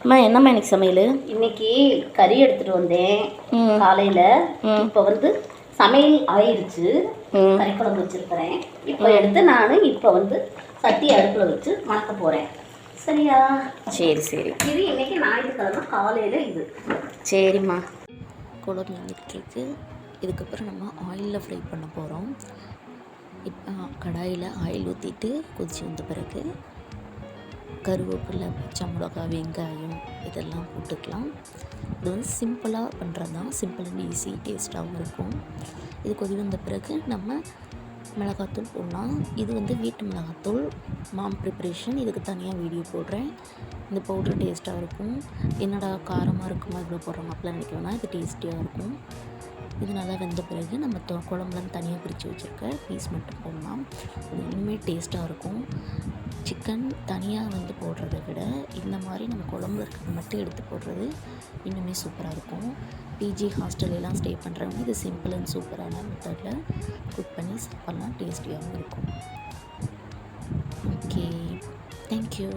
அம்மா என்னம்மா இன்னைக்கு சமையல்? இன்னைக்கு கறி எடுத்துட்டு வந்தேன் காலையில். இப்போ வந்து சமையல் ஆயிடுச்சு. கறி குழம்பு வச்சுருக்கிறேன். இப்போ எடுத்து நான் இப்போ வந்து சட்டி அடுப்பில் வச்சு மணக்க போகிறேன். சரியா? சரி சரி. இது இன்னைக்கு ஞாயிற்றுக்கிழமை காலையில் இது. சரிம்மா. குழம்பு வந்துட்டுருக்கு. இதுக்கப்புறம் நம்ம ஆயிலில் ஃப்ரை பண்ண போகிறோம். இப்போ கடாயில் ஆயில் ஊற்றிட்டு கொதிச்சு வந்த பிறகு கருவேப்பிலை, பச்சை மிளகா, வெங்காயம் இதெல்லாம் போட்டுக்கலாம். இது வந்து சிம்பிளாக பண்ணுறது தான். சிம்பிள் அண்ட் ஈஸி, டேஸ்ட்டாகவும் இருக்கும். இது கொதி வந்த பிறகு நம்ம மிளகாத்தூள் போடலாம். இது வந்து வீட்டு மிளகாத்தூள் மாம் ப்ரிப்ரேஷன். இதுக்கு தனியாக வீடியோ போடுறேன். இந்த பவுட்ரு டேஸ்ட்டாக இருக்கும். என்னடா காரமாக இருக்குமா இவ்வளோ போடுறாங்க அப்படிலாம் நினைக்கிறோன்னா இது டேஸ்டியாக இருக்கும். இது நல்லா வெந்த பிறகு நம்ம குழம்புலாம் தனியாக பிரித்து வச்சுருக்க பீஸ் மட்டும் போடலாம். இது இன்னுமே டேஸ்ட்டாக இருக்கும். சிக்கன் தனியாக வந்து போடுறத விட இந்த மாதிரி நம்ம குழம்புல இருக்கிறது மட்டும் எடுத்து போடுறது இன்னுமே சூப்பராக இருக்கும். பிஜி ஹாஸ்டல்லாம் ஸ்டே பண்ணுறவங்க இது சிம்பிள் அண்ட் சூப்பரான மெத்தடில் குக் பண்ணி சாப்பிட்லாம். டேஸ்டியாகவும் இருக்கும். Okay, thank you.